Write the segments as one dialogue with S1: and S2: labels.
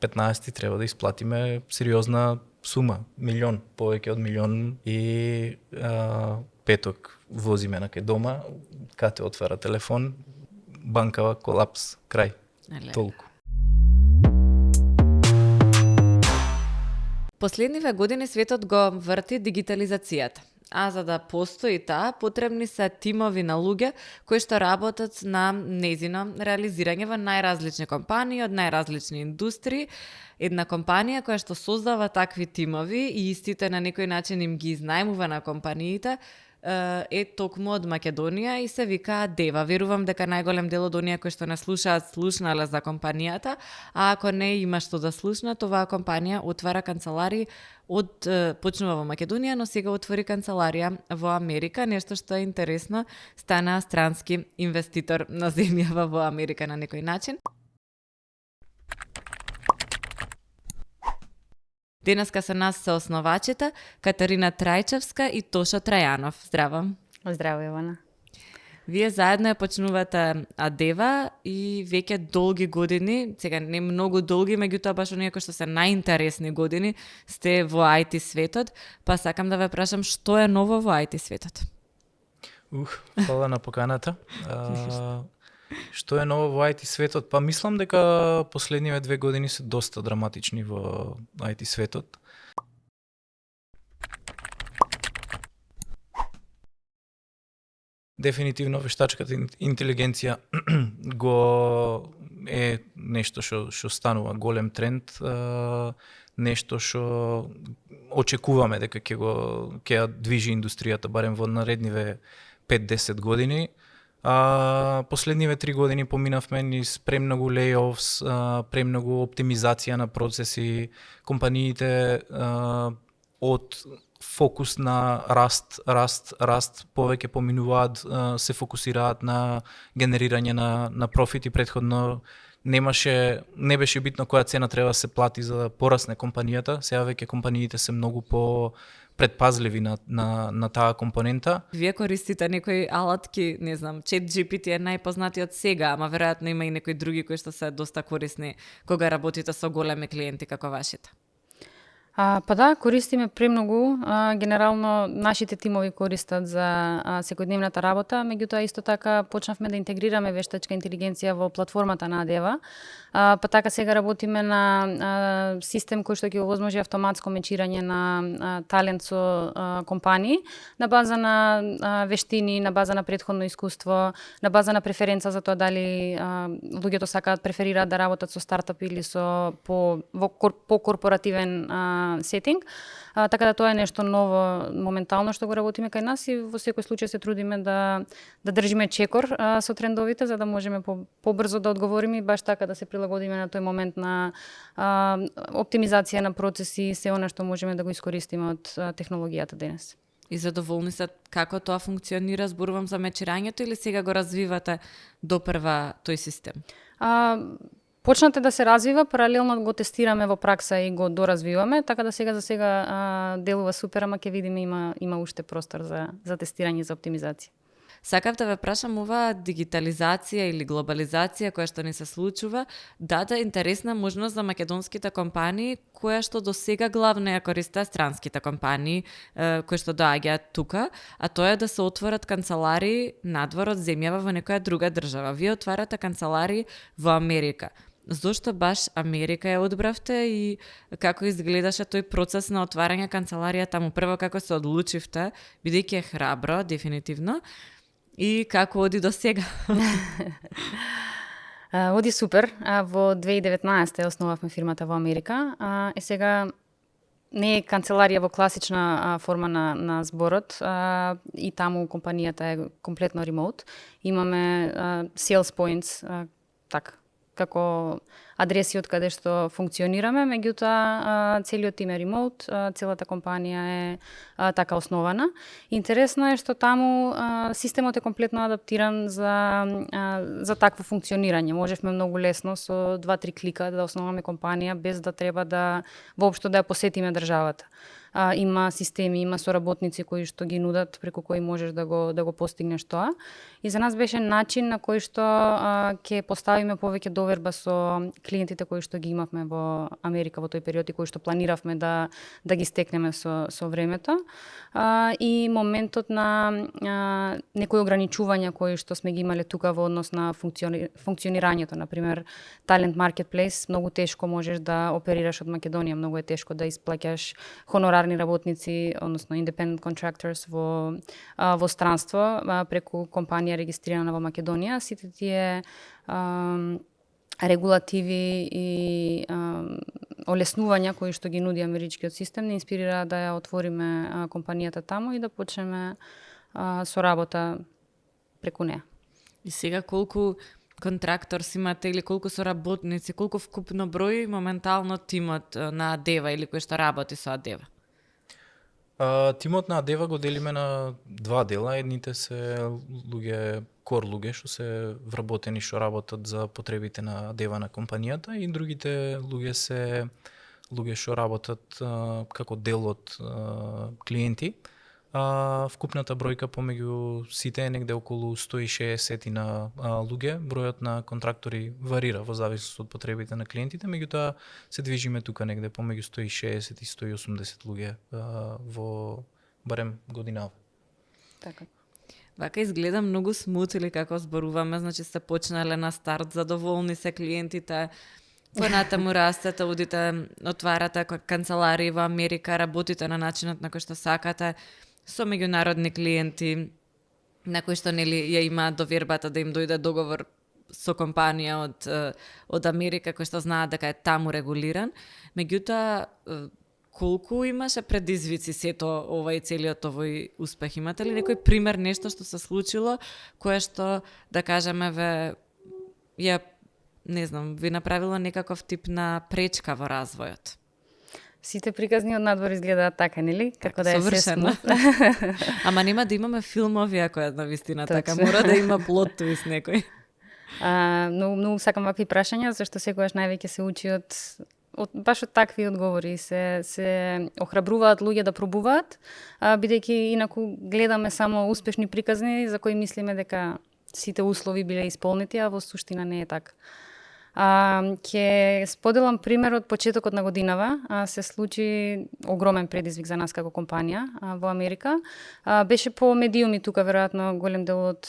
S1: 15 треба да исплатиме сериозна сума, милион, повеќе од милион и петок возиме на кај дома, кате отвара телефон, банкава колапс, крај. Толку.
S2: Последниве години светот го врти дигитализацијата. А за да постои таа, потребни се тимови на луѓе кои што работат на нејзино реализирање во најразлични компании од најразлични индустрии. Една компанија која што создава такви тимови и истите на некој начин им ги изнајмува на компаниите, е токму од Македонија и се вика Адева. Верувам дека најголем дел од оние кои што не слушаат слушнале за компанијата, а ако не има што да слушнат, оваа компанија отвара канцеларии почнува во Македонија, но сега отвори канцеларија во Америка, нешто што е интересно, стана странски инвеститор на земјава во Америка на некој начин. Денеска со нас се основачите Катерина Трајчевска и Тошо Трајанов. Здраво.
S3: Здраво, Јована.
S2: Вие заедно ја почнувате Адева и веќе долги години, сега не многу долги, меѓутоа баш оние кои што се најинтересни години сте во IT светот, па сакам да ве прашам што е ново во IT светот?
S1: Фала на поканата. Што е ново во IT светот? Па мислам дека последниве 2 години се доста драматични во IT светот. Дефинитивно вештачката интелигенција го е нешто што станува голем тренд, нешто што очекуваме дека ќе ја движи индустријата барем во наредниве 5-10 години. Последниве 3 години поминавме низ премногу layoffs, премногу оптимизација на процеси, компаниите од фокус на раст, повеќе поминуваат, се фокусираат на генерирање на профит и претходно не беше битно која цена треба да се плати за да порасне компанијата. Сега веќе компаниите се многу по предпазливи на таа компонента.
S2: Вие користите некои алатки, не знам, ChatGPT е најпознатиот сега, ама веројатно има и некои други кои што се доста корисни кога работите со големи клиенти како вашите.
S3: Па да, користиме премногу. Генерално нашите тимови користат за секојдневната работа, меѓутоа исто така почнавме да интегрираме вештачка интелигенција во платформата на Адева. Па така сега работиме на систем кој што ќе овозможи автоматско мечирање на талент со компании на база на вештини, на база на претходно искуство, на база на преференца за тоа дали луѓето сакаат преферираат да работат со стартап или со по корпоративен сетинг, така да тоа е нешто ново моментално што го работиме кај нас и во секој случај се трудиме да држиме чекор со трендовите за да можеме побрзо да одговориме и баш така да се прилагодиме на тој момент на оптимизација на процеси и се она што можеме да го искористиме од технологијата денес.
S2: И задоволни се како тоа функционира, зборувам за мечирањето или сега го развивате допрва тој систем?
S3: Почнате да се развива, паралелно го тестираме во пракса и го доразвиваме, така да сега за сега делува супер, ама ќе видиме има уште простор за тестирање и за оптимизација.
S2: Сакав да ве прашам, оваа дигитализација или глобализација која што ни се случува, даде интересна можност за македонските компании, која што до сега главно ја користат странските компании кои што доаѓаат тука, а тоа е да се отворат канцеларии надвор од земјава во некоја друга држава. Вие отварате канцеларии во Америка. Зошто баш Америка ја одбравте и како изгледаше тој процес на отварање канцеларија таму? Прво како се одлучивте, бидејќи е храбро, дефинитивно, и како оди до сега?
S3: Оди супер. Во 2019 основавме фирмата во Америка. Сега не е канцеларија во класична форма на зборот и таму компанијата е комплетно ремоут. Имаме sales points, така, како адреси од каде што функционираме, меѓутоа целиот тим е ремоут, целата компанија е така основана. Интересно е што таму системот е комплетно адаптиран за такво функционирање. Можевме многу лесно со 2-3 клика да основаме компанија без да треба да воопшто да ја посетиме државата. Има системи, има соработници кои што ги нудат преку кои можеш да го постигнеш тоа. И за нас беше начин на кој што ќе поставиме повеќе доверба со клиентите кои што ги имавме во Америка во тој период и кои што планиравме да ги стекнеме со времето. И моментот на некои ограничувања кои што сме ги имале тука во однос на функционирањето, на пример Talent Marketplace, многу тешко можеш да оперираш од Македонија, многу е тешко да исплаќаш хонорарни работници, односно independent contractors во странство преку компанија регистрирана во Македонија. Сите тие регулативи и олеснувања кои што ги нуди америчкиот систем не инспирира да ја отвориме компанијата таму и да почнеме со работа преку неа.
S2: И сега колку контракторс имате или колку со работници, колку вкупно број моментално тимот на Адева или кој што работи со Адева?
S1: Тимот на Адева го делиме на два дела. Едните се луѓе, кор луѓе што се вработени што работат за потребите на Адева на компанијата, и другите луѓе се луѓе што работат како дел од клиенти. Вкупната бројка помеѓу сите е негде околу 160 на луѓе. Бројот на контрактори варира во зависност од потребите на клиентите, меѓутоа се движиме тука негде помеѓу 160 и 180 луѓе во барем годинава.
S3: Така.
S2: Вака изгледа многу смут или како зборуваме, значи сте почнале на старт, задоволни се клиентите, понатаму растете, одите, отварате канцеларии во Америка, работите на начинот на кој што сакате, со меѓународни клиенти на кои што нели ја имаат довербата да им дојде договор со компанија од Америка кој што знаат дека е таму регулиран. Меѓутоа, колку имаше предизвици сето овој целиот овој успех? Имате ли некој пример, нешто што се случило, кое што, да кажеме, ви направило некаков тип на пречка во развојот?
S3: Сите приказни од надвор изгледаат така, нели? Како да е се смут.
S2: Ама нема да имаме филмови ако е на вистина така, мора да има плот твист некој.
S3: Многу сакам вакви прашања, зашто секогаш највеќе се учи баш од такви одговори, се охрабруваат луѓе да пробуваат, бидејќи инаку гледаме само успешни приказни за кои мислиме дека сите услови биле исполнети, а во суштина не е така. Ќе споделам пример од почетокот на годинава. Се случи огромен предизвик за нас како компанија во Америка. Беше по медиуми тука, веројатно голем дел од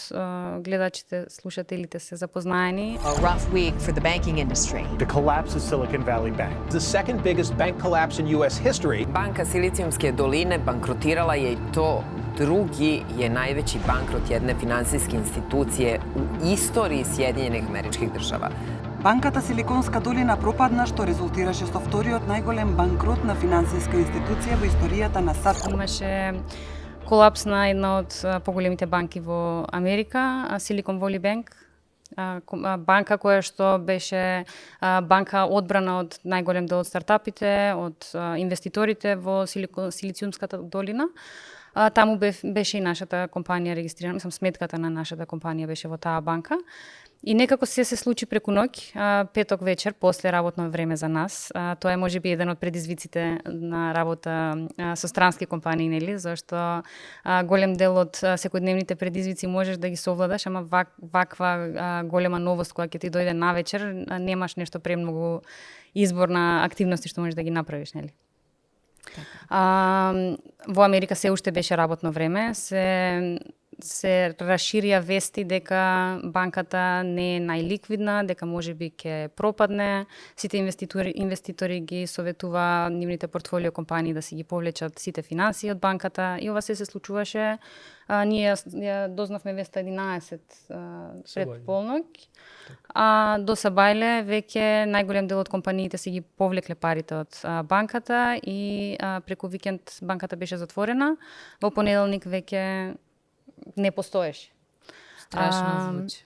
S3: гледачите, слушателите се запознаени.
S4: A rough week for the banking industry.
S5: The collapse of Silicon Valley Bank, the second biggest bank collapse in US history.
S4: Банка Силициумske доline банкротирала je i to drugi je najveći bankrot jedne finansijske institucije u istoriji Sjedinjenih Američkih Država.
S6: Банката Силиконска долина пропадна, што резултираше со вториот најголем банкрот на финансиска институција во историјата на САД.
S3: Имаше колапс на една од поголемите банки во Америка, Silicon Valley Bank, банка која што беше банка одбрана од најголем дел од стартапите, од инвеститорите во Силициумската долина. Таму беше и нашата компанија регистрирана, сметката на нашата компанија беше во таа банка. И некако се случи преку ноќ, петок вечер, после работно време за нас. Тоа е можеби еден од предизвиците на работа со странски компании, нели? Зашто голем дел од секојдневните предизвици можеш да ги совладаш, ама ваква голема новост која ќе ти дојде навечер, немаш нешто премногу избор на активности што можеш да ги направиш, нели? Во Америка се уште беше работно време, се расширија вести дека банката не е најликвидна, дека можеби ќе пропадне. Сите инвеститори ги советува нивните портфолио компании да си ги повлечат сите финансии од банката и ова се случуваше. Ние ја дознавме веста 11 пред полноќ. До Сабајле веќе најголем дел од компаниите си ги повлекле парите од банката и преку викенд банката беше затворена. Во понеделник веќе не постоеше.
S2: Страшно звучи.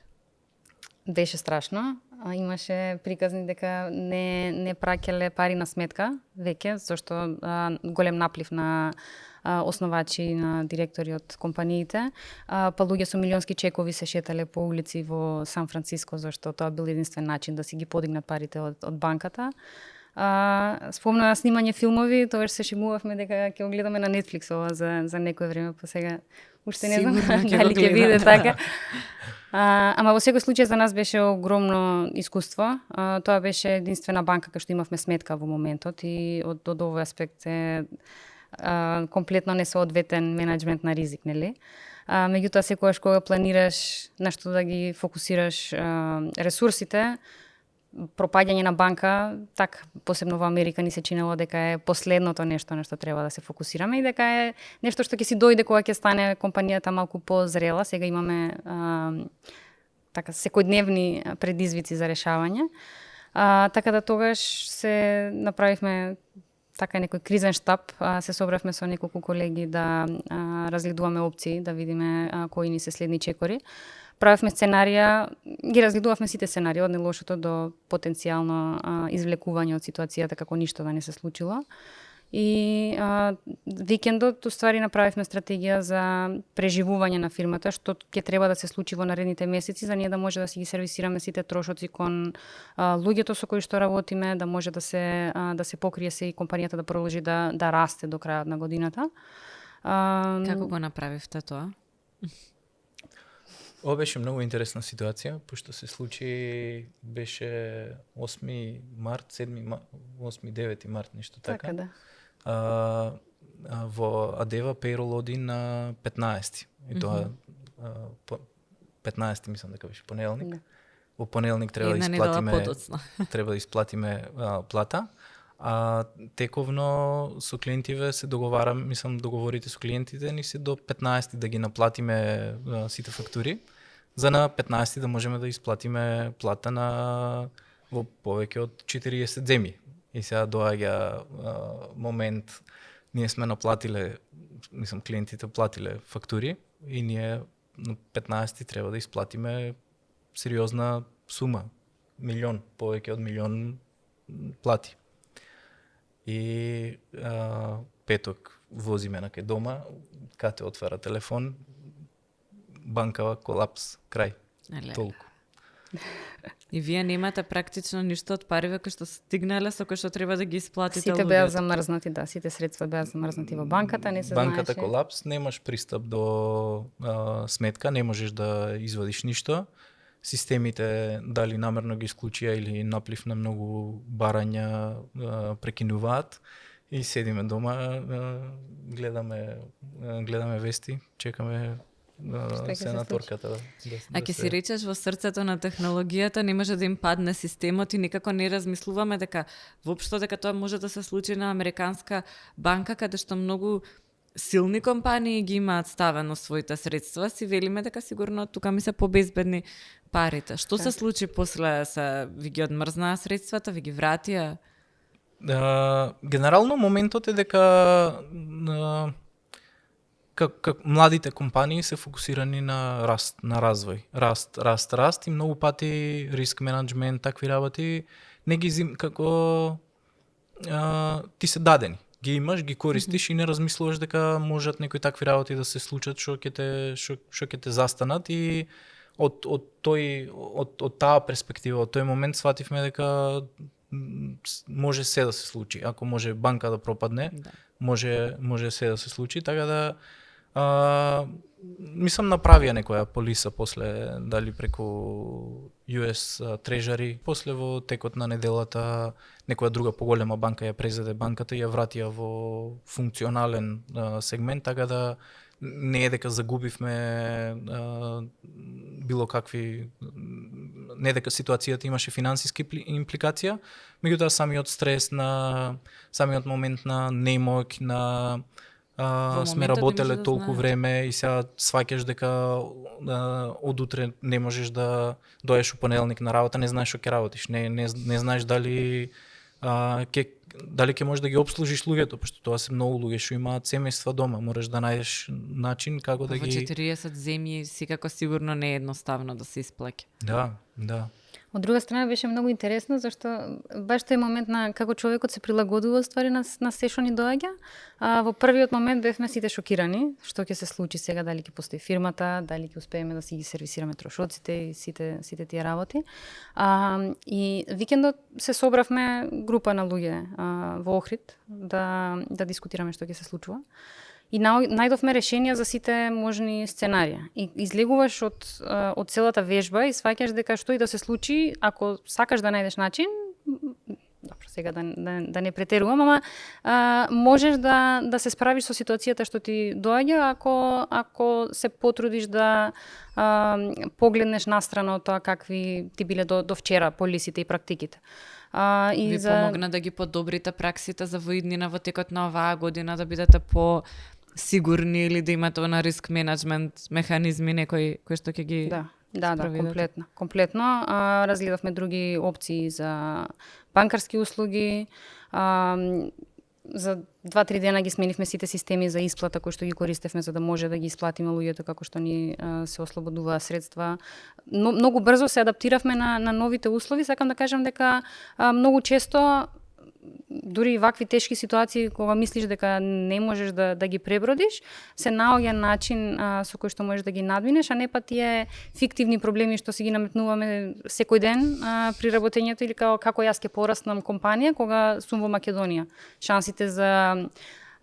S3: Беше страшно. Имаше приказни дека не праќале пари на сметка веќе, зашто голем наплив на основачи, на директори од компаниите. Па луѓе со милионски чекови се шетале по улици во Сан Франциско, зашто тоа бил единствен начин да си ги подигнат парите од банката. спомна снимање филмови, тогаш се шегувавме дека ќе го гледаме на Netflix ова за некое време, па сега уште не знам
S2: Сигурно ќе
S3: дали
S2: го
S3: ќе биде
S2: гледам.
S3: така. Ама во секој случај за нас беше огромно искуство. Тоа беше единствена банка кај што имавме сметка во моментот и од овој аспект е комплетно несоодветен менеджмент на ризик, нели? Меѓутоа секогаш кога планираш на што да ги фокусираш ресурсите, пропаѓање на банка, так посебно во Америка ни се чинело дека е последното нешто на што треба да се фокусираме и дека е нешто што ќе си дојде кога ќе стане компанијата малку позрела. Сега имаме така секојдневни предизвици за решавање. Така да тогаш се направивме така некој кризен штаб, се собравме со неколку колеги да разгледуваме опции, да видиме кои ни се следни чекори. Правевме сценарија, ги разгледувавме сите сценарии, од најлошото до потенцијално извлекување од ситуацијата како ништо да не се случило. И викендот, уствари, направивме стратегија за преживување на фирмата, што ќе треба да се случи во наредните месеци, за ние да може да си ги сервисираме сите трошоци кон луѓето со кои што работиме, да може да се покрие се и компанијата да продолжи да расте до крајот на годината.
S2: Како го направивте тоа?
S1: Ова беше многу интересна ситуација, пошто се случи, беше 8 март, 8-9 март, нешто така.
S3: Така да.
S1: Во Адева payroll оди на 15. И тоа 15 мислам дека беше понеделник.
S3: Да.
S1: Во понеделник треба
S2: Една
S1: да
S2: недела
S1: исплатиме
S2: подоцна.
S1: треба да исплатиме плата. Тековно со клиентиве се договарам, мислам договорите со клиентите ни се до 15 да ги наплатиме сите фактури, за на 15 да можеме да исплатиме плата на во повеќе од 40 земји. И сега доаѓа момент, ние сме наплатиле, мислам клиентите платиле фактури и ние на 15 треба да исплатиме сериозна сума, милион, повеќе од милион плати. И петок возиме на кај дома, кате отвара телефон, банкава колапс, крај.
S2: Еле.
S1: Толку.
S2: И вие немате практично ништо од париве кои што стигнале со кои што треба да ги исплатите
S3: Сите беа
S2: луѓето.
S3: замрзнати, да, сите средства беа замрзнати во банката, не се
S1: Банката
S3: знаеше.
S1: колапс, немаш пристап до сметка, не можеш да извадиш ништо. Системите дали намерно ги исклучија или наплив на многу барања прекинуваат и седиме дома, гледаме вести, чекаме
S3: ќе се
S1: сенаторката да
S2: А ќе си речеш во срцето на технологијата не може да им падне системот и никако не размислуваме дека воопшто дека тоа може да се случи на американска банка каде што многу силни компании ги имаат ставено своите средства, си велиме дека сигурно тука ми се побезбедни парите. Што се случи после, ви ги одмрзнаа средствата, ви ги вратија?
S1: Генерално моментот е дека младите компании се фокусирани на раст, на развој. Раст и многу пати риск менеджмент, такви работи не ги како ти се дадени. Ги имаш, ги користиш и не размислуваш дека можат некои такви работи да се случат што ќе те застанат и од таа перспектива, од тој момент свативме дека може се да се случи. Ако може банка да пропадне, може се да се случи, така да мислам направија некоја полиса после, дали преку US Treasury, после во текот на неделата некоја друга поголема банка ја презеде банката и ја вратија во функционален сегмент, така да не е дека загубивме било какви, не дека ситуацијата имаше финансиски импликација, меѓутоа самиот стрес самиот момент на немоќ, на сме работеле толку време и сега сваќаш дека од утре не можеш да доеш у понеделник на работа, не знаеш што ќе работиш, не знаеш дали ќе можеш да ги обслужиш луѓето, пошто тоа се многу луѓе што имаат семејства дома, мораш да најдеш начин како да ги...
S2: Во 40 земји секако сигурно не е едноставно да се исплаќа.
S1: Да.
S3: Од друга страна беше многу интересно зашто баш тој момент на како човекот се прилагодува ствари на се што ни доаѓа. Во првиот момент бевме сите шокирани што ќе се случи сега, дали ќе постои фирмата, дали ќе успееме да си ги сервисираме трошоците и сите тие работи. И викендот се собравме група на луѓе во Охрид да дискутираме што ќе се случува. И најдовме решенија за сите можни сценарија. И излегуваш од целата вежба и сваќаш дека што и да се случи, ако сакаш да најдеш начин, добро, сега да не претерувам, ама можеш да се справиш со ситуацијата што ти доаѓа ако се потрудиш да погледнеш настрана од тоа какви ти биле до вчера полисите и практиките.
S2: Ви помогна да ги подобрите праксите за воиднина во текот на оваа година, да бидете сигурни или да имате на риск менеджмент механизми некои кои што ќе ги
S3: Да, комплетно. Разгледавме други опции за банкарски услуги. За 2-3 дена ги сменивме сите системи за исплата кои што ги користевме за да може да ги исплатиме луѓето како што ни се ослободуваа средства. Но многу брзо се адаптиравме на новите услови. Сакам да кажам дека многу често дури и вакви тешки ситуации кога мислиш дека не можеш да ги пребродиш, се наоѓа начин со кој што можеш да ги надминеш, а не па тие фиктивни проблеми што си ги наметнуваме секој ден при работењето или како јас ќе пораснам компанија кога сум во Македонија. Шансите за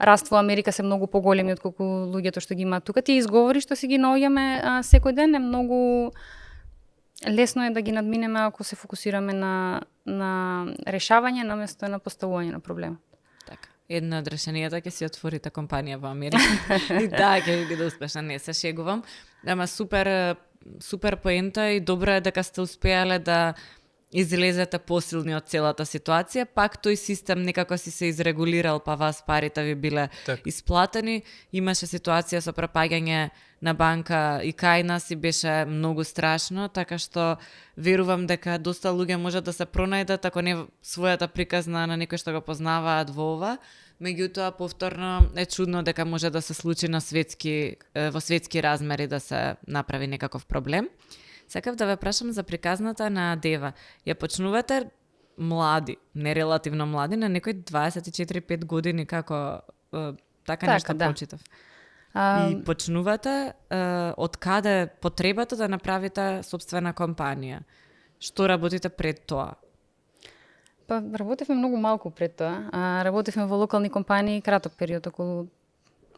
S3: раст во Америка се многу поголеми отколку луѓето што ги имаат тука. Тие изговори што си ги наоѓаме секој ден е многу лесно е да ги надминеме ако се фокусираме на решавање наместо на поставување на проблемот.
S2: Така. Една од решенијата ќе си отворите компанија во Америка. И ќе биде успешна, не се шегувам. Ама супер поента и добро е дека сте успеале да излезете посилни од целата ситуација, пак тој систем некако си се изрегулирал, па вас парите ви биле исплатени. Имаше ситуација со пропаѓање на банка и кај нас и беше многу страшно, така што верувам дека доста луѓе може да се пронајдат ако не својата приказна на некој што го познаваат во ова. Меѓутоа повторно е чудно дека може да се случи во светски размери да се направи некаков проблем. Сакав да ве прашам за приказната на Дева. Ја почнувате млади, не релативно млади, на некои 24-5 години, како така нешто прочитав. И почнувате од каде потребата да направите собствена компанија. Што работите пред тоа?
S3: Па работевме многу малку пред тоа. Работевме во локални компании краток период, околу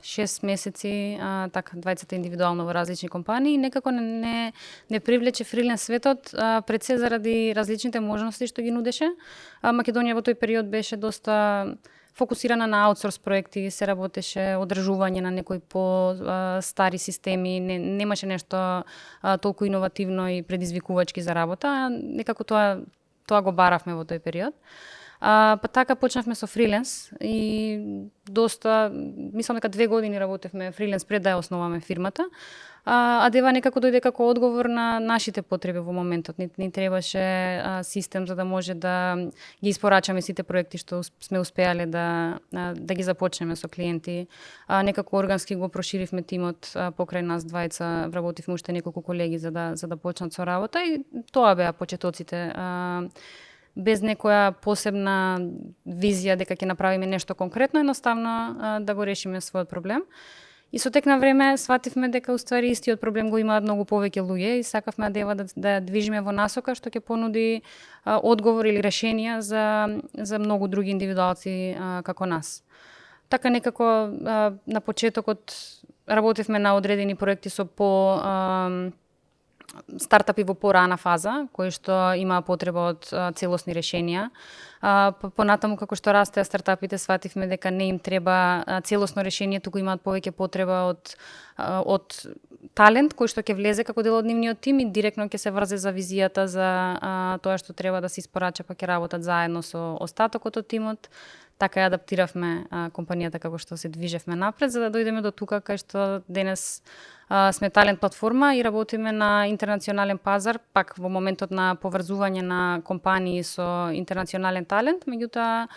S3: 6 месеци, така двајцата индивидуално во различни компании, некако не привлече фриленс светот, пред се заради различните можности што ги нудеше. Македонија во тој период беше доста фокусирана на аутсорс проекти, се работеше одржување на некои по-стари системи, немаше нешто толку иновативно и предизвикувачки за работа, некако тоа го баравме во тој период. Па така почнавме со фриленс и доста, мислам дека 2 години работевме фриленс пред да ја основаме фирмата. А Дева некако дојде како одговор на нашите потреби во моментот. Ни требаше систем за да може да ги испорачаме сите проекти што сме успеале да ги започнеме со клиенти. Некако органски го проширивме тимот, покрај нас двајца вработивме уште неколку колеги за да почнат со работа и тоа беа почетоците. Без некоја посебна визија дека ќе направиме нешто конкретно, едноставно да го решиме својот проблем. И со тек на време свативме дека уствари истиот проблем го имаат многу повеќе луѓе и сакавме Дева да движиме во насока што ќе понуди одговор или решенија за многу други индивидуалци како нас. Така некако на почетокот работевме на одредени проекти со стартапи во порана фаза, кои што има потреба од целосни решенија. Понатаму како што растеа стартапите, свативме дека не им треба целосно решение, туку имаат повеќе потреба од талент кој што ќе влезе како дел од нивниот тим и директно ќе се врзе за визијата за тоа што треба да се испорача, па ќе работат заедно со остатокот од тимот. Така ја адаптиравме компанијата како што се движевме напред, за да дојдеме до тука кај што денес сме талент платформа и работиме на интернационален пазар, пак во моментот на поврзување на компании со интернационален талент, меѓутоа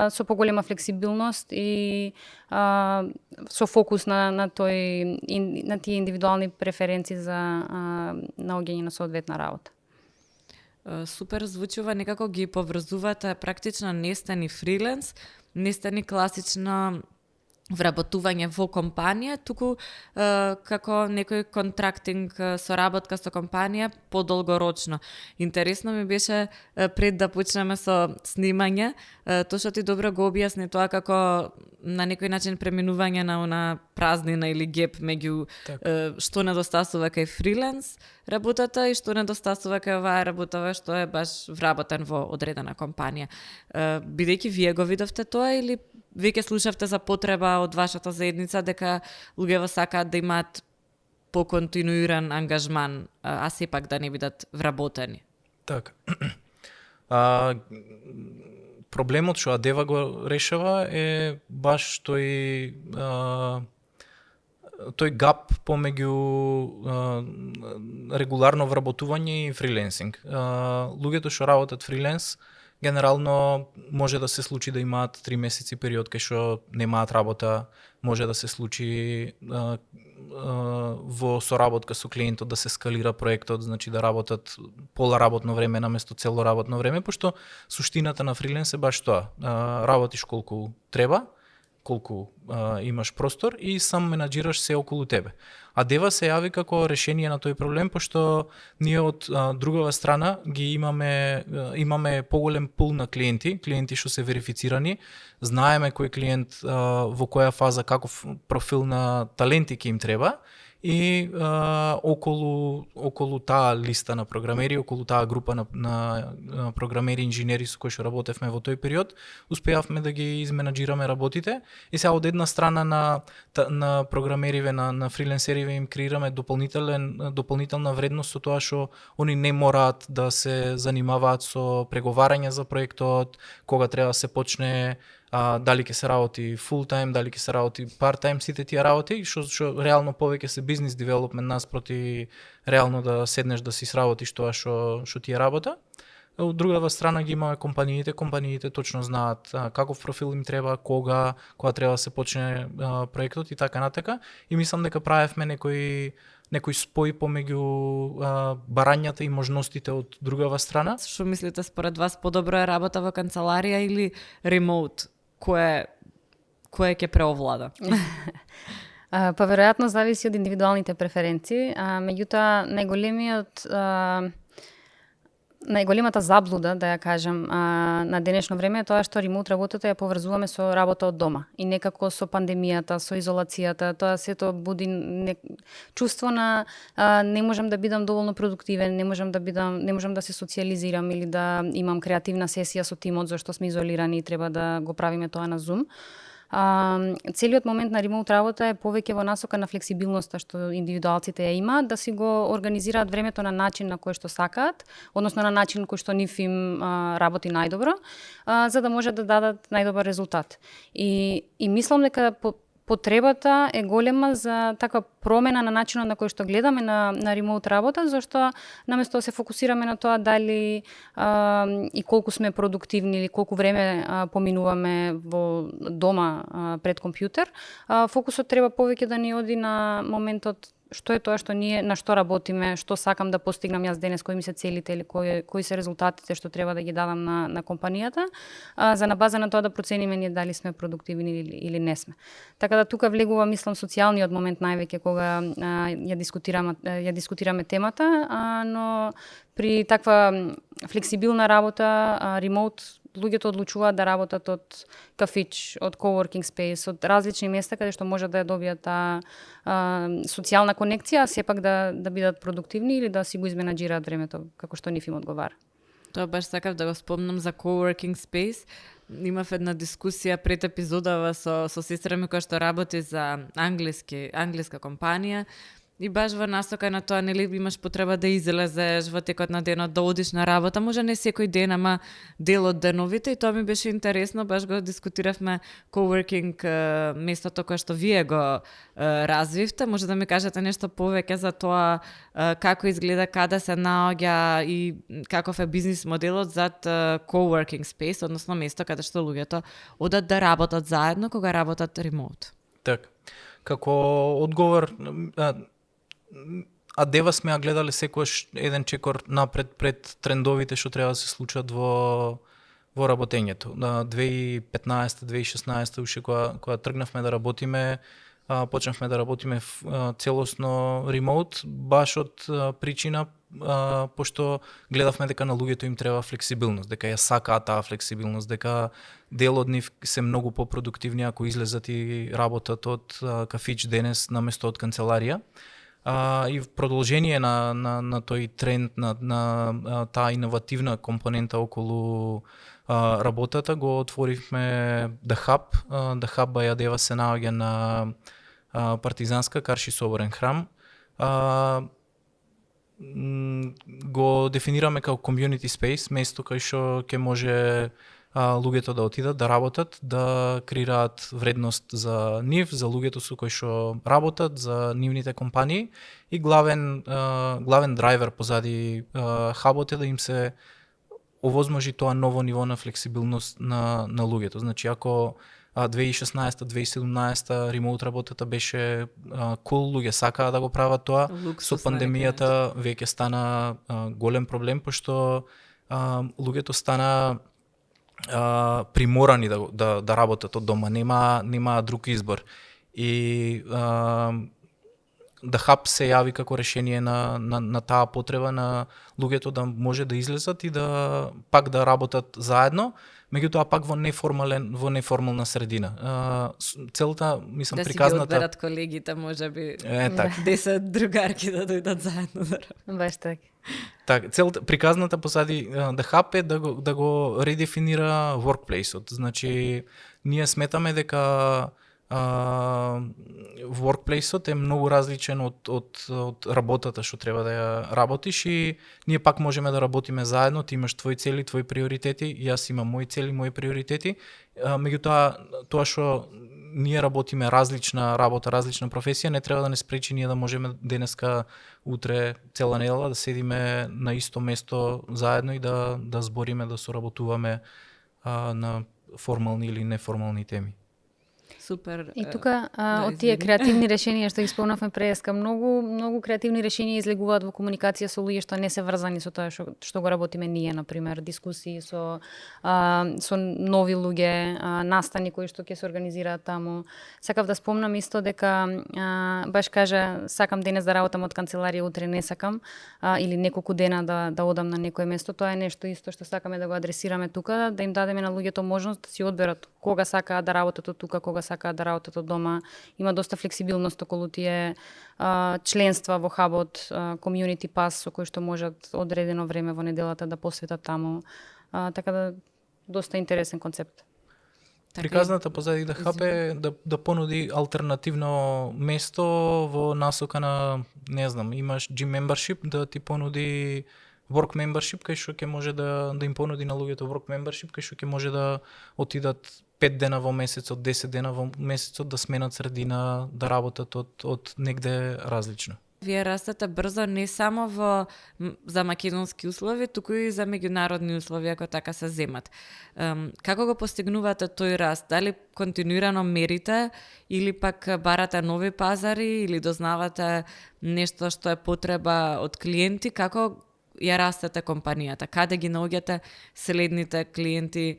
S3: со поголема флексибилност и со фокус на тие индивидуални преференции за наоѓање на соодветна работа.
S2: Супер звучува, некако ги поврзувате, практично не сте ни фриленс, не сте ни класично вработување во компанија, туку како некој контрактинг соработка со компанија подолгорочно. Интересно ми беше пред да почнеме со снимање, тоа што ти добро го објасни тоа како на некој начин преминување на она празнина или геп меѓу што недостасува кај фриленс работата и што недостасува кај оваа работава што е баш вработен во одредена компанија. Бидејќи вие го видовте тоа или веќе слушавте за потреба од вашата заедница дека луѓето сакаат да имаат поконтинуиран ангажман, а сепак да не бидат вработени?
S1: Така. Проблемот што Адева го решава е баш тој гап помеѓу регуларно вработување и фриленсинг. Луѓето што работат фриленс генерално може да се случи да имаат 3 месеци период кај што немаат работа, може да се случи во соработка со клиентот да се скалира проектот, значи да работат пола работно време наместо цело работно време, пошто суштината на фриленс е баш тоа. Работиш колку треба, колку имаш простор и сам менаџираш се околу тебе. А Дева се јави како решение на тој проблем, пошто ние од другава страна ги имаме поголем пул на клиенти што се верифицирани, знаеме кој клиент во која фаза каков профил на таленти ќе им треба и околу таа листа на програмери, околу таа група на програмери, инженери со кои што работевме во тој период, успеавме да ги изменаџираме работите и сега од една страна на програмериве, на фриленсериве им креираме дополнителна вредност со тоа што они не мораат да се занимаваат со преговарање за проектот, кога треба да се почне, дали ќе се работи full time, дали ќе се работи part time, сите тие работи, што реално повеќе се бизнес девелопмент наспроти реално да седнеш да си сработиш тоа што ти е работа. Од другава страна ги имаме компаниите точно знаат каков профил им треба, кога треба да се почне проектот и така натака. И мислам дека правевме некој спој помеѓу барањата и можностите од другава страна.
S2: Што мислите според вас, подобро е работа во канцеларија или ремоут? Кое ќе преовлада?
S3: Па веројатно зависи од индивидуалните преференции, меѓутоа најголемата заблуда, да ја кажам, на денешно време е тоа што ремоут работата ја поврзуваме со работа од дома. И некако со пандемијата, со изолацијата, тоа сето буди чувство на не можам да бидам доволно продуктивен, не можам да се социјализирам или да имам креативна сесија со тимот зашто сме изолирани и треба да го правиме тоа на Zoom. Целиот момент на ремоут работа е повеќе во насока на флексибилноста што индивидуалците ја имаат, да си го организираат времето на начин на кој што сакаат, односно на начин кој што нив им работи најдобро, за да може да дадат најдобар резултат. И мислам дека потребата е голема за таква промена на начинот на кој што гледаме на ремоут работа, зашто наместо да се фокусираме на тоа дали и колку сме продуктивни или колку време поминуваме во дома пред компјутер, фокусот треба повеќе да ни оди на моментот што е тоа што ние на што работиме, што сакам да постигнам јас денес, кои ми се целите или кои се резултатите што треба да ги дадам на компанијата, за на база на тоа да процениме ние дали сме продуктивни или не сме. Така да тука влегува, мислам, социјалниот момент највеќе кога ја дискутираме темата, но при таква флексибилна работа, ремоут, луѓето одлучуваат да работат од кафич, од coworking space, од различни места каде што може да ја добијат таа социјална конекција, а сепак да бидат продуктивни или да си го изменаџираат времето како што нив им одговара.
S2: Тоа баш сакав да го спомнам за coworking space. Имав една дискусија пред епизодава со сестра ми која што работи за англиска компанија. И баш во насока на тоа, нели, имаш потреба да излезеш во текот на денот, да одиш на работа, може не секој ден, ама дел од деновите, и тоа ми беше интересно, баш го дискутиравме coworking местото кое што вие го развивте. Може да ми кажете нешто повеќе за тоа како изгледа, каде се наоѓа и каков е бизнис моделот зад coworking space, односно место каде што луѓето одат да работат заедно кога работат ремоут.
S1: Така. Како одговор, а дева сме ја гледале секојаш еден чекор напред пред трендовите што треба да се случат во работењето. На 2015-2016 уште кога тргнавме да работиме, почнавме да работиме целосно ремоут, баш од причина пошто гледавме дека на луѓето им треба флексибилност, дека ја сакаат таа флексибилност, дека дел од нив се многу попродуктивни ако излезат и работат од кафич денес наместо од канцеларија. И в продолжение на тој тренд, на таа иновативна компонента околу работата, го отворивме The Hub. The Hub Бајадева се наоѓа на Партизанска, Карши соборен храм. Го дефинираме како community space, место кај што ќе може луѓето да отидат, да работат, да креираат вредност за нив, за луѓето со кои што работат, за нивните компании, и главен драйвер позади хабот е да им се овозможи тоа ново ниво на флексибилност на луѓето. Значи, ако 2016-2017 ремоут работата беше кул, луѓе сакаа да го прават тоа, со пандемијата веќе стана голем проблем, пошто луѓето стана приморани да работат од дома, нема друг избор. И The Hub се јави како решение на таа потреба на луѓето да може да излезат и да пак да работат заедно, меѓутоа пак во неформална средина. Целта, мислам,
S2: да
S1: приказната...
S2: Да си ги одберат колегите, можеби
S1: така.
S2: 10 другарки да дојдат заедно да работат.
S3: Баш така.
S1: Так, приказната позади The Hub е да го редефинира workplace-от. Значи, ние сметаме дека workplace-от е многу различен од работата што треба да ја работиш, и ние пак можеме да работиме заедно. Ти имаш твои цели, твои приоритети, јас имам мои цели, мои приоритети. Меѓутоа, тоа што ние работиме различна работа, различна професија, не треба да не спречи ние да можеме денеска, утре, цела недела да седиме на исто место заедно и да збориме, да соработуваме на формални или неформални теми.
S2: Супер.
S3: И тука од тие креативни решенија што ги спомнавме преска, многу креативни решенија излегуваат во комуникација со луѓе што не се врзани со тоа што го работиме ние, на пример, дискусии со нови луѓе, настани кои што ќе се организираат таму. Сакав да спомнам исто дека баш кажа, сакам денес да работам од канцеларија, утре не сакам, или неколку дена да одам на некое место. Тоа е нешто исто што сакаме да го адресираме тука, да им дадеме на луѓето можност да си одберат кога сакаат да работат од тука, кога сакаат да работат од дома. Има доста флексибилност околу тие членства во хабот, community pass со кои што можат одредено време во неделата да посветат таму. Така да, доста интересен концепт.
S1: Приказната позади The Hub е да понуди алтернативно место во насока на, не знам, имаш gym membership, да ти понуди work membership, кај што ќе може да им понуди на луѓето work membership, кај што ќе може да отидат 5 дена во месецот, 10 дена во месецот, да сменат средина, да работат од негде различно.
S2: Вие растете брзо не само за македонски услови, туку и за меѓународни услови, ако така се земат. Како го постигнувате тој раст? Дали континуирано мерите или пак барате нови пазари или дознавате нешто што е потреба од клиенти? Како ја растете компанијата? Каде ги наоѓате следните клиенти,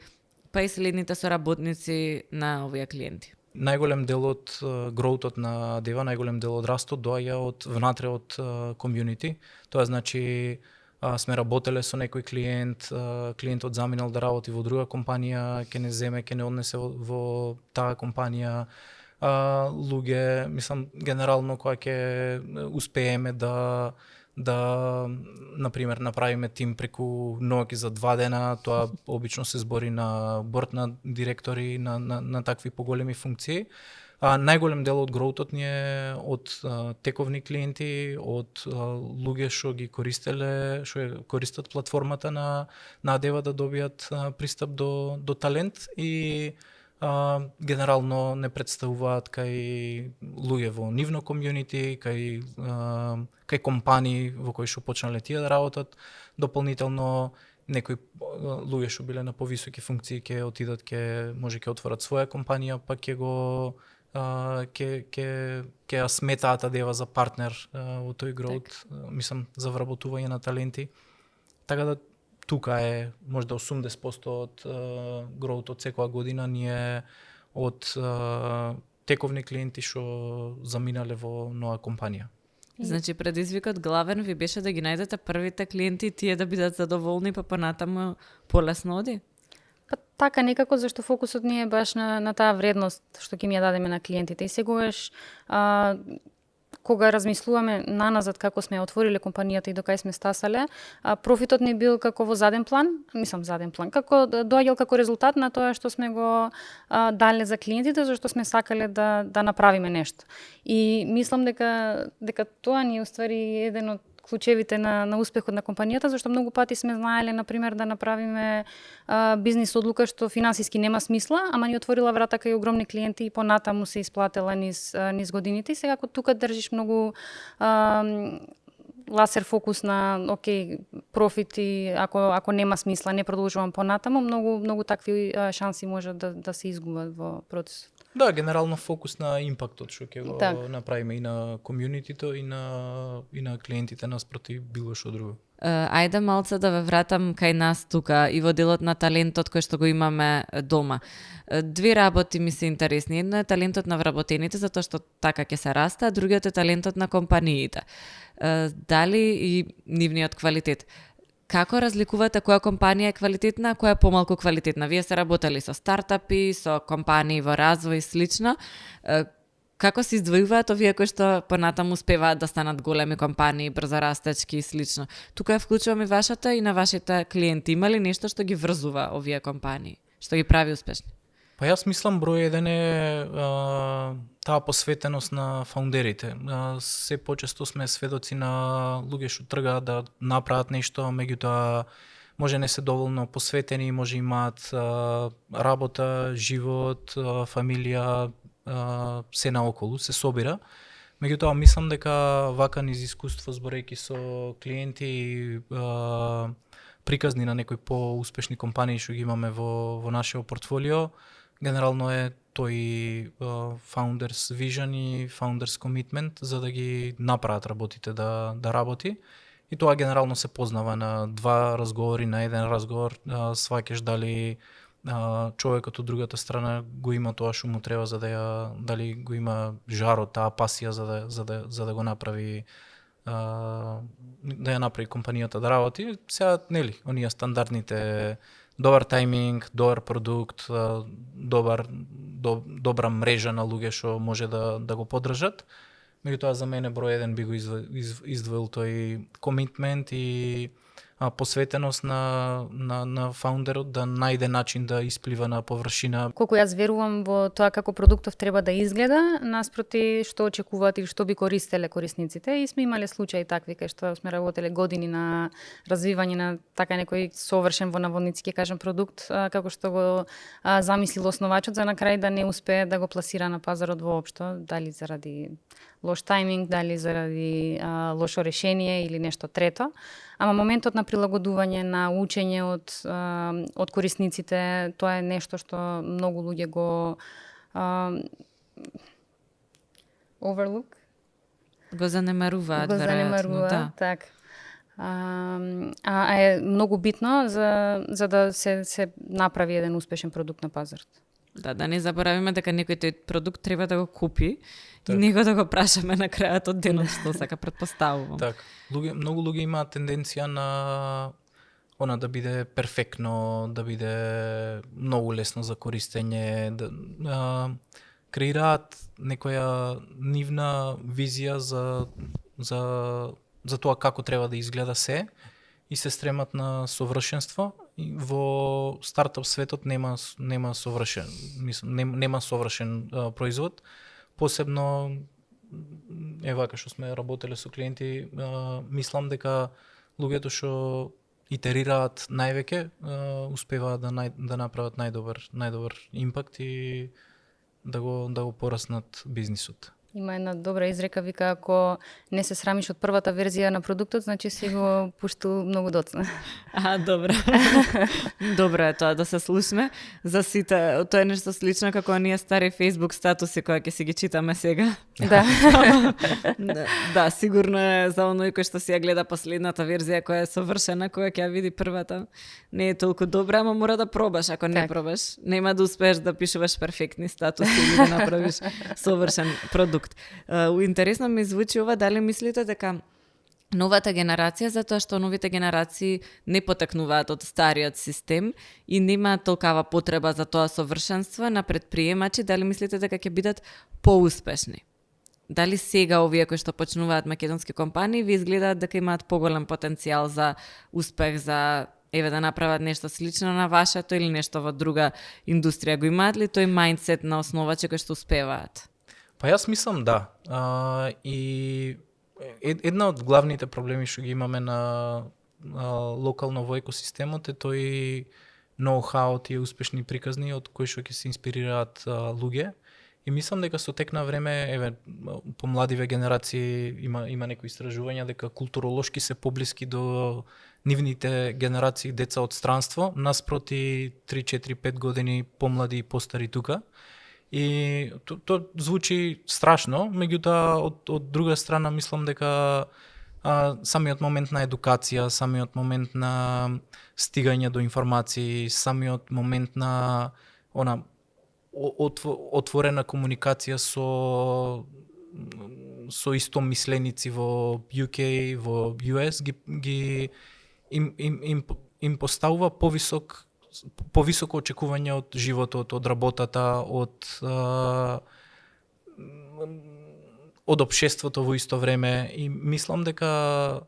S2: па и следните соработници на овие клиенти?
S1: Најголем дел од гроутот на Дева, најголем дел од растот доаѓа внатре од комјунити. Тоа значи сме работеле со некој клиентот заминал да работи во друга компанија, ќе не земе, ќе не однесе во таа компанија. Луѓе, мислам, генерално кога ќе успееме да например направиме тим преку ноќ за 2 дена, тоа обично се збори на борд на директори на такви поголеми функции. Најголем дел од гроутот ни е од тековни клиенти, од луѓе што ги користат платформата на Дева да добијат пристап до талент, и генерално не представуваат кај луѓе во нивно комјунити, кај компании во кои што почнале тие да работат. Дополнително некои луѓе што биле на повисоки функции ќе отидат, ќе отворат своја компанија, па ќе го ќе ја сметаат да дева за партнер во тој growth, мислам за вработување на таленти. Така да тука е можда 80% од growth од секоја година ние од тековни клиенти што заминале во нова компанија.
S2: Значи предизвикот главен ви беше да ги најдете првите клиенти и тие да бидат задоволни, па понатаму полесно оди?
S3: Па така некако, зашто фокусот ни е баш на таа вредност што ќе ми ја дадеме на клиентите. И сегогаш кога размислуваме наназад како сме отвориле компанијата и до кај сме стасале, профитот ни бил како во заден план, како доаѓал како резултат на тоа што сме го дале за клиентите, зашто сме сакале да направиме нешто. И мислам дека тоа ни е уствари еден од клучевите на успехот на компанијата, зашто многу пати сме знаеле, например, да направиме бизнис одлука што финансиски нема смисла, ама ни отворила врата кај огромни клиенти и понатаму се исплатела низ годините. И сега ако тука држиш многу ласер фокус на профит и ако нема смисла, не продолжувам понатаму, многу такви шанси може да се изгубат во процесот.
S1: Да, генерално фокус на импактот што ќе го направиме и на комјунитито и на клиентите наспроти било што друго.
S2: Ајде малце да ве вратам кај нас тука и во делот на талентот кој што го имаме дома. Две работи ми се интересни. Едно е талентот на вработените, затоа што така ќе се расте, а другиот е талентот на компаниите. Дали и нивниот квалитет. Како разликувате која компанија е квалитетна, а која е помалку квалитетна? Вие се работели со стартапи, со компании во развој и слично. Како се издвојуваат овие кои што понатаму успеваат да станат големи компании, брзорастечки и слично? Тука ја вклучувам и вашата и на вашите клиенти. Има ли нешто што ги врзува овие компании, што ги прави успешни?
S1: Па јас мислам број еден е таа посветеност на фаундерите. Се почесто сме сведоци на луѓе што тргаат да направат нешто, меѓутоа може не се доволно посветени, може имаат работа, живот, фамилија, се наоколу, се собира. Меѓутоа мислам дека вака низ искуство зборејќи со клиенти и приказни на некои поуспешни компании што ги имаме во нашето портфолио, генерално е тој founders vision и founders commitment за да ги направат работите да работи. И тоа генерално се познава на два разговори, на еден разговор, сваќаш дали човекот од другата страна го има тоа што му треба за дали го има жарот, таа пасија за да го направи да ја направи компанијата да работи. Сега нели, оние стандардните добар тајминг, добар продукт, добра мрежа на луѓе што може да го поддржат. Меѓутоа за мене број еден би го издвоил тој комитмент и посветеност на фаундерот да најде начин да исплива на површина.
S3: Колку јас верувам во тоа како продуктов треба да изгледа, наспроти што очекуваат и што би користеле корисниците. И сме имале случаи такви кај што сме работеле години на развивање на така некој совршен во наводници ќе кажем продукт, како што го замислил основачот, за на крај да не успее да го пласира на пазарот воопшто, дали заради лош тајминг, дали заради лошо решение или нешто трето. Ама моментот на прилагодување, на учење од корисниците, тоа е нешто што многу луѓе го overlook.
S2: Го занемаруваат, веројатно, да.
S3: Так. Е многу битно за да се направи еден успешен продукт на пазарот.
S2: Да не заборавиме дека некој тој продукт треба да го купи и него да го прашаме на крајот од денот што сака, предпоставувам.
S1: Так, многу луѓе имаат тенденција на да биде перфектно, да биде многу лесно за користење, да креираат некоја нивна визија за тоа како треба да изгледа се и се стремат на совршенство. Во стартап светот нема совршен, нема совршен производ. Посебно вака што сме работеле со клиенти, мислам дека луѓето што итерираат највеќе успеваат да направат најдобар импакт и да го пораснат бизнисот.
S3: Има една добра изрека, вика, ако не се срамиш од првата верзија на продуктот, значи си го пуштил многу доцна.
S2: Добро. Добро е тоа да се слушне. За сите, тоа е нешто слично како оние стари Facebook статуси кои ќе си ги читаме сега.
S3: Да.
S2: Да, сигурно е за оној кој што си ја гледа последната верзија која е совршена, која ќе ја види првата. Не е толку добра, ама мора да пробаш. Ако не пробаш, нема да успееш да пишуваш перфектни статуси или да направиш совршен продукт. Интересно ми звучи ова, дали мислите дека новата генерација, затоа што новите генерации не потекнуваат од стариот систем и нема толкава потреба за тоа совршенство на предприемачи, дали мислите дека ќе бидат поуспешни? Дали сега овие кои што почнуваат македонски компании ви изгледаат дека имаат поголем потенцијал за успех, за да направат нешто слично на вашето или нешто во друга индустрија? Го имаат ли тој мајндсет на основачи кои што успеваат?
S1: Па јас мислам да. И една од главните проблеми што ги имаме на локално во екосистемот е тој ноу-хау, тие успешни приказни од кои што ќе се инспирираат луѓе. И мислам дека со тек на време, по младиве генерации има некои истражувања дека културолошки се поблиски до нивните генерации деца од странство, наспроти 3-4-5 години помлади и постари тука. И тоа звучи страшно, меѓутоа од друга страна мислам дека самиот момент на едукација, самиот момент на стигање до информации, самиот момент на отворена комуникација со истомисленици во UK, во US им поставува повисоко очекување од животот, од работата, од општеството во исто време, и мислам дека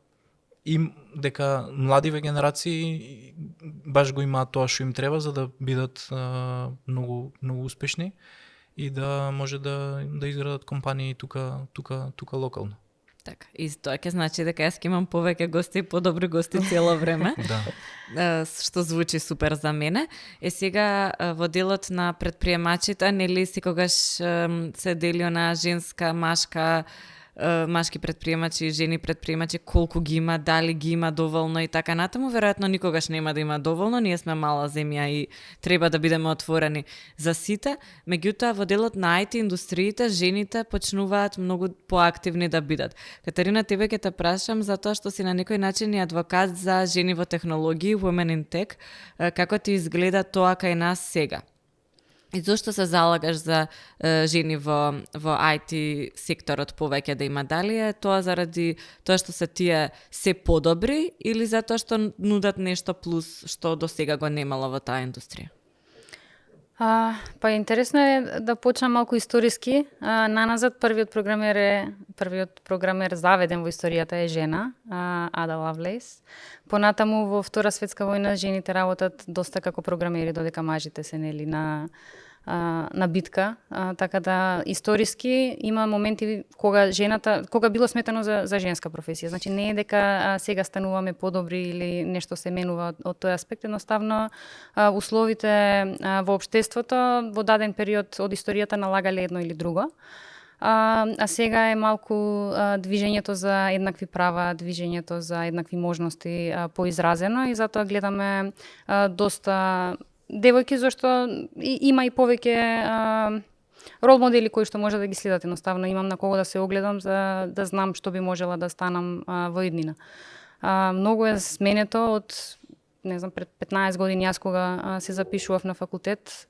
S1: младиве генерации баш го имаат тоа што им треба за да бидат многу успешни и да може да изградат компании тука локално.
S2: Така, и тоа ќе значи дека јас ќе имам повеќе гости и подобри гости цело време.
S1: Да.
S2: Што звучи супер за мене. Сега во делот на предприемачите, нели секогаш се дели на женска, машки предприемачи и жени предприемачи, колку ги има, дали ги има доволно и така натаму. Веројатно никогаш нема да има доволно, ние сме мала земја и треба да бидеме отворени за сите. Меѓутоа, во делот на IT индустриите, жените почнуваат многу поактивни да бидат. Катерина, тебе ќе те прашам затоа што си на некој начин и адвокат за жени во технологии, Women in Tech. Како ти изгледа тоа кај нас сега? И зошто се залагаш за жени во IT секторот повеќе да има? Дали е тоа заради тоа што се тие се подобри или затоа што нудат нешто плюс што до сега го немало во таа индустрија?
S3: Па интересно е да почнам малку историски. Наназад првиот програмер заведен во историјата е жена, Ада Лавлейс. Понатаму во Втора светска војна жените работат доста како програмери, додека мажите се нели на битка, така да историски има моменти кога било сметано за женска професија. Значи не е дека сега стануваме подобри или нешто се менува од тој аспект, едноставно условите во општеството во даден период од историјата налагале едно или друго. А сега е малку движењето за еднакви права, движењето за еднакви можности поизразено, и затоа гледаме доста девојки, зашто има и повеќе рол модели кои што може да ги следат. Едноставно имам на кого да се огледам за да знам што би можела да станам во иднина. Многу е сменето од, не знам, пред 15 години јас кога се запишував на факултет,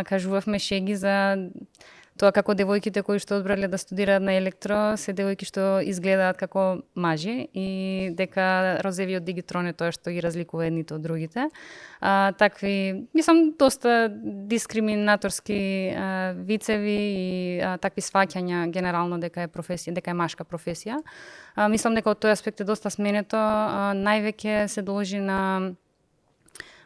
S3: кажувавме шеги за тоа како девојките кои што одбрале да студираат на електро се девојки што изгледаат како мажи и дека розевиот дигитрон е тоа што ги разликува едните од другите. Такви, мислам, доста дискриминаторски вицеви и такви сваќања генерално дека е машка професија. Мислам дека од тој аспект е доста сменето. Највеќе се должи на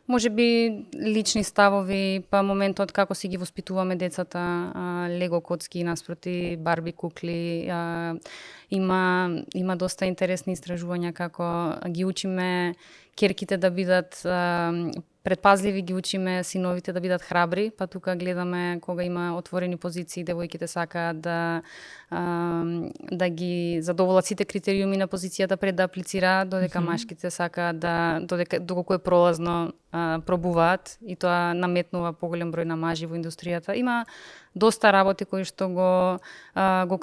S3: може би лични ставови, па моментот како си ги воспитуваме децата, лего коцки наспроти барби кукли, има доста интересни истражувања како ги учиме керките да бидат предпазливи, ги учиме синовите да бидат храбри, па тука гледаме кога има отворени позиции, девојките сакаат да ги задоволат сите критериуми на позицијата пред да аплицираат, додека машките сакаат доколку е пролазно пробуваат и тоа наметнува поголем број на мажи во индустријата. Има доста работи кои што го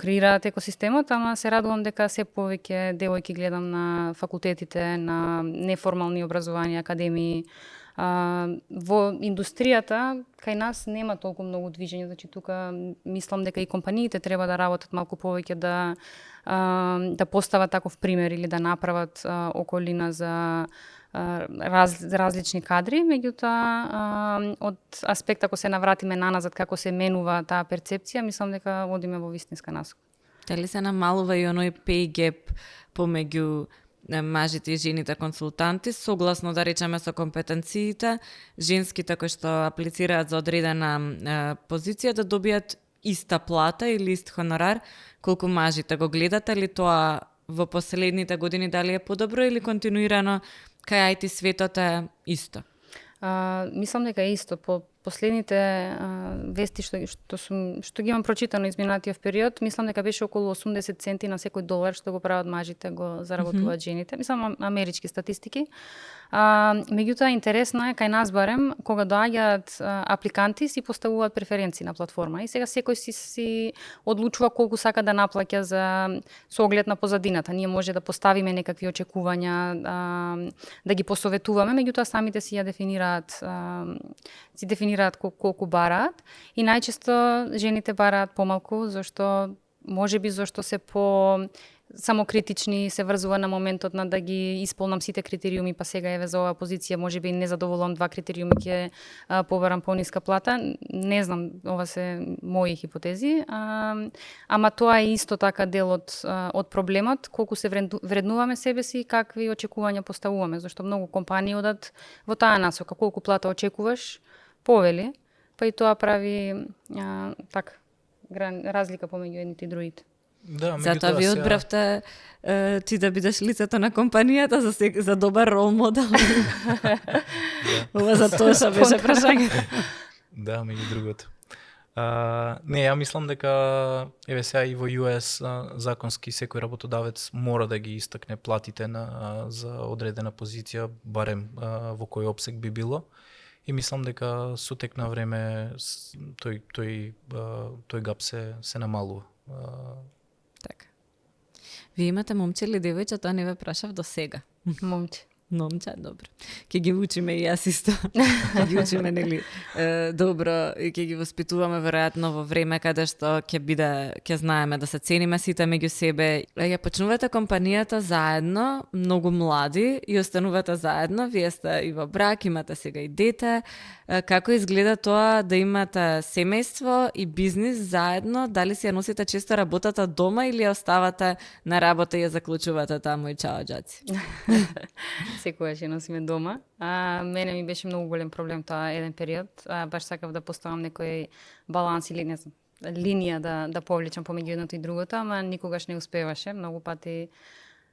S3: креираат екосистемот, ама се радувам дека се повеќе девојки гледам на факултетите, на неформални образованија, академии. Во индустријата кај нас нема толку многу движење, значи тука мислам дека и компаниите треба да работат малку повеќе да постават таков пример или да направат околина за различни кадри, меѓутоа од аспект ако се навратиме наназад како се менува таа перцепција, мислам дека одиме во вистинска насока.
S2: Дали се намалува и оној pay gap помеѓу мажите и жените консултанти, согласно да речеме со компетенциите, женските кои што аплицираат за одредена позиција да добијат иста плата или ист хонорар, колку мажите? Го гледате ли тоа во последните години, дали е подобро или континуирано кај IT светот е исто?
S3: Мислам дека е исто. По последните вести што ги имам прочитано изминатиот период, мислам дека беше околу 80 центи на секој долар што го прават мажите, го заработуваат жените. Мислам амерички статистики. Меѓутоа интересно е кај нас барем кога доаѓаат апликанти си поставуваат преференции на платформа и сега секој си одлучува колку сака да наплаќа со оглед на позадината. Ние може да поставиме некакви очекувања, да ги посоветуваме, меѓутоа самите си ја дефинираат колку бараат и најчесто жените бараат помалку зашто зашто се самокритични, се врзува на моментот на да ги исполнам сите критериуми, па сега еве за оваа позиција можеби не задоволам 2 критериуми, ќе побарам пониска плата. Не знам, ова се мои хипотези, ама тоа е исто така дел од проблемот, колку се вреднуваме себе си и какви очекувања поставуваме, зашто многу компании одат во таа насока, колку плата очекуваш, повели, па и тоа прави разлика помеѓу едните и другите.
S1: Да,
S2: затоа ви одбравте ти да бидеш лицето на компанијата за добар рол модел. Ова за тоа што беше прашање.
S1: Да, меѓу другото. Не, ја мислам дека еве сега и во US законски секој работодавец мора да ги истакне платите за одредена позиција, барем во кој опсек би било. И мислам дека со тек на време тој гап се намалува.
S2: Така. Вие имате момче или девојче, тоа не ве прашав до сега.
S3: Момче.
S2: Момче, добро. Ке ги учиме и јас исто. Ке ги учиме, нели, добро и ке ги воспитуваме веројатно во време каде што ќе знаеме да се цениме сите меѓу себе. Ја почнувате компанијата заедно, многу млади и останувате заедно. Вие сте и во брак, имате сега и дете. Како изгледа тоа да имате семејство и бизнис заедно? Дали си ја носите често работата дома или ја оставате на работа и ја заклучувате таму и чао џаци?
S3: Секојаш ја носиме дома. Мене ми беше многу голем проблем тоа еден период. Баш сакав да поставам некој баланс или не знам, линија да повлечам помеѓу едното и другото, ама никогаш не успеваше. Многу пати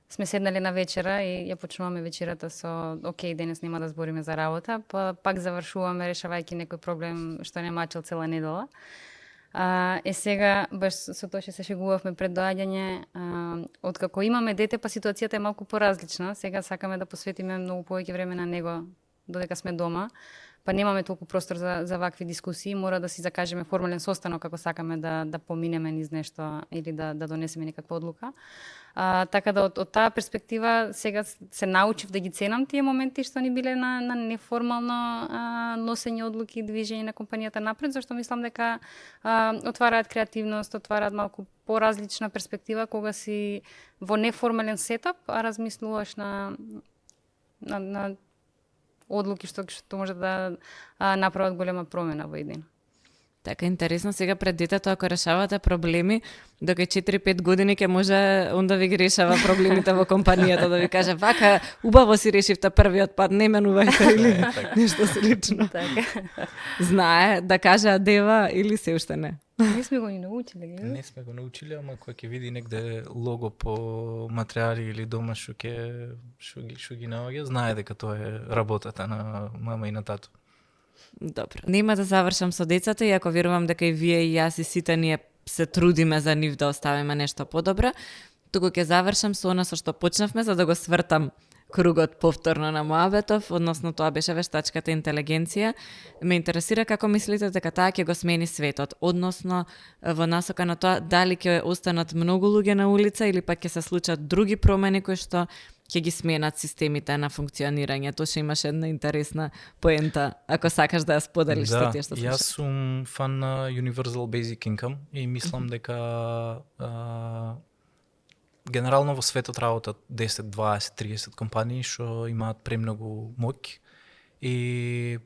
S3: сме седнали на вечера и ја почнуваме вечерата со окей, денес нема да збориме за работа, па пак завршуваме решавајќи некој проблем што не мачел цела недела. Сега, баш со тоа што се шегувавме пред доаѓање, откако имаме дете, па ситуацијата е малку поразлична. Сега сакаме да посветиме многу повеќе време на него додека сме дома, па немаме толку простор за вакви дискусии. Мора да си закажеме формален состанок ако сакаме да поминеме низ нешто или да донесеме некаква одлука. Така да од таа перспектива сега се научив да ги ценам тие моменти што ни биле на неформално носење одлуки и движење на компанијата напред, зашто мислам дека отвараат креативност, отвараат малку поразлична перспектива кога си во неформален сетап, а размислуваш на одлуки што може да направат голема промена во еден.
S2: Така интересно, сега пред детето ако решавате проблеми, дока 4-5 години ќе може он да ви ги решава проблемите во компанијата, да ви каже вака, убаво си решивте првиот пат, не менувајте или нешто слично.
S3: Така.
S2: Знае да каже дева или се уште не?
S3: Не сме го ни научиле, гледа.
S1: Не сме го научиле, ама кога ќе види негде лого по материјали или дома што ги наоѓа, знае дека тоа е работата на мама и на тато.
S2: Добро. Нема да завршам со децата, иако верувам дека и вие и јас и сите ние се трудиме за нив да оставиме нешто подобро. Туку ќе завршам со она со што почнавме, за да го свртам кругот повторно на моабетов, односно тоа беше вештачката интелигенција. Ме интересира како мислите дека таа ќе го смени светот, односно во насока на тоа дали ќе останат многу луѓе на улица или пак ќе се случат други промени кои што ќе ги сменат системите на функционирање. Тоа што имаше една интересна поента, ако сакаш да ја споделиш со тие што слушаш.
S1: Јас сум фан на Universal Basic Income и мислам дека генерално во светот работат 10, 20, 30 компании што имаат премногу моќ и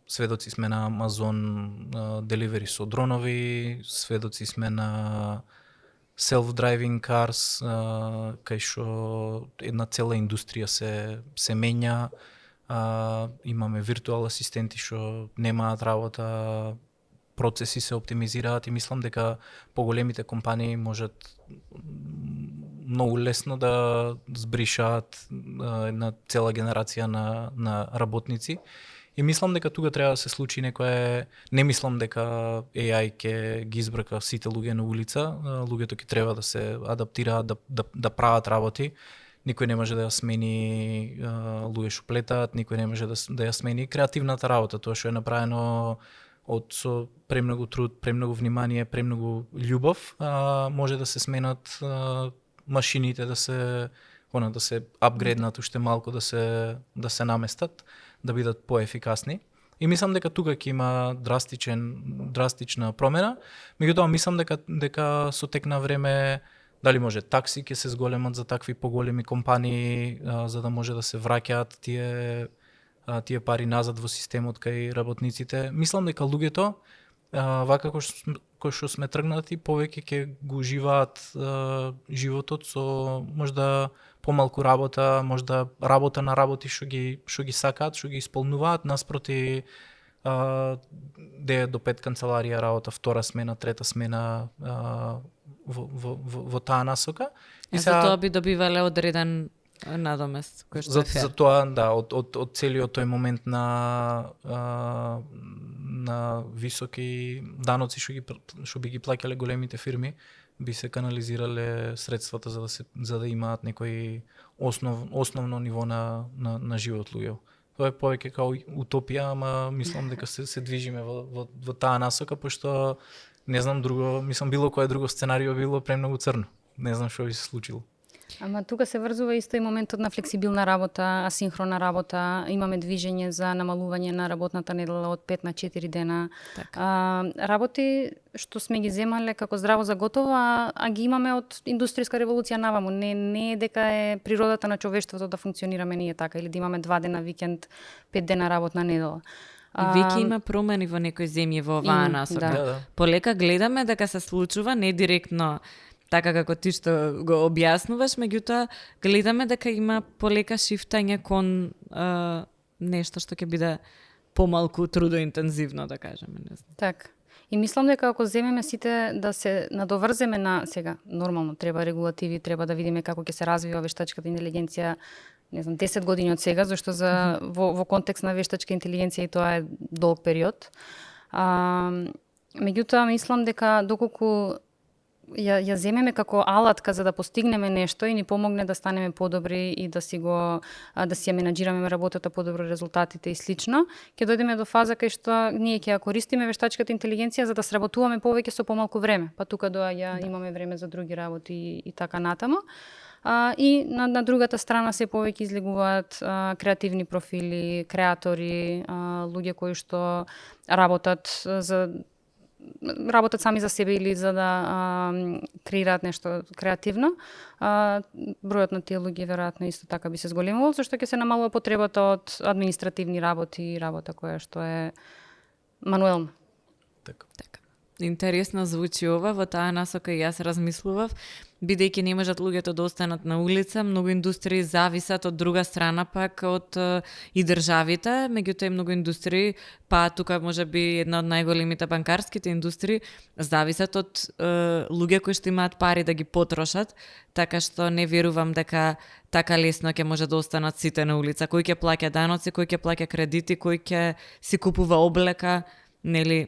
S1: сведоци сме на Amazon деливери со дронови, сведоци сме на self-driving cars, кај што една цела индустрија се менја, имаме виртуал асистенти што немаат работа, процеси се оптимизираат и мислам дека поголемите компании можат многу лесно да збришаат една цела генерација на работници. И мислам дека тука треба да се случи некое, не мислам дека AI ќе ги избрка сите луѓе на улица, луѓето ќе треба да се адаптираат, да прават работи. Никој не може да ја смени луѓе што плетаат, никој не може да ја смени креативната работа, тоа што е направено со премногу труд, премногу внимание, премногу љубов, може да се сменат машините, да се апгрейднат уште малку, да се наместат, да бидат поефикасни. И мислам дека тука ќе има драстична промена. Меѓутоа мислам дека со тек на време дали може такси ќе се зголемат за такви поголеми компании, за да може да се враќаат тие пари назад во системот кај работниците. Мислам дека луѓето вака кој што сме тргнати, повеќе ќе го уживаат животот со можда помалку работа, можда работа на работи што ги сакаат, што ги исполнуваат, наспроти 9 до 5 канцеларија работа, втора смена, трета смена во таа насока.
S2: И за тоа би добивале одреден надомест кој што е фер.
S1: За тоа, да, од целиот тој момент на високи даноци што би ги плаќале големите фирми, би се канализирале средствата за да имаат некој основно ниво на живот луѓе. Тоа е повеќе као утопија, ама мислам дека се движиме во таа насока, пошто не знам друго, мислам било кое друго сценарио било премногу црно. Не знам што би се случило.
S3: Ама тука се врзува исто и моментот на флексибилна работа, асинхрона работа, имаме движење за намалување на работната недела од 5 на 4 дена. Работи што сме ги земале како здраво за готово, а ги имаме од индустријска револуција наваму. Не е дека е природата на човештвото да функционираме ние така, или да имаме 2 дена викенд, 5 дена работна недела.
S2: И веќе има промени во некои земји во оваа насока.
S1: Да.
S2: Полека гледаме дека се случува, не директно така како ти што го објаснуваш, меѓутоа гледаме дека има полека шифтање кон нешто што ќе биде помалку трудоинтензивно, да кажеме, не знам.
S3: Так. И мислам дека ако земеме сите да се надоврземе на сега, нормално треба регулативи, треба да видиме како ќе се развива вештачката интелигенција, не знам, 10 години од сега, зашто во контекст на вештачка интелигенција и тоа е долг период. Меѓутоа мислам дека доколку ја земеме како алатка за да постигнеме нешто и ни помогне да станеме подобри и да си ја менаџираме работата подобро, резултатите и слично, ќе дојдеме до фаза кај што ние ќе ја користиме вештачката интелигенција за да сработуваме повеќе со помалку време. Па тука имаме време за други работи и така натаму. И на другата страна се повеќе излегуваат креативни профили, креатори, луѓе кои што работат сами за себе или за да креираат нешто креативно. Бројот на тие луѓе веројатно исто така би се зголемувал, зашто ќе се намалува потребата од административни работи и работа која што е мануелна.
S1: Така.
S2: Интересно звучи ова, во таа насока и јас размислував. бидејќи не можат луѓето да останат на улица, многу индустрии зависат од друга страна пак од и државите, меѓутоа и многу индустрии, па тука може би една од најголемите банкарските индустрии зависат од луѓе кои што имаат пари да ги потрошат, така што не верувам дека така лесно ќе може да останат сите на улица. Кој ќе плаќа даноци, кој ќе плаќа кредити, кој ќе си купува облека, нели?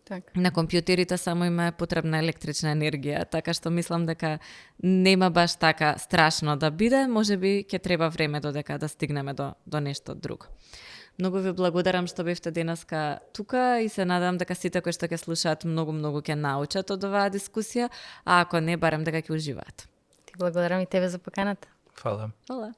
S3: Така.
S2: На компјутерите само има е потребна електрична енергија, така што мислам дека нема баш така страшно да биде, можеби ќе треба време додека да стигнеме до нешто друго. Многу ви благодарам што бевте денеска тука и се надам дека сите кои што ќе слушаат многу ќе научат од оваа дискусија, а ако не, барем дека ќе уживаат.
S3: Ти благодарам и тебе за поканата.
S1: Фала.
S2: Фала.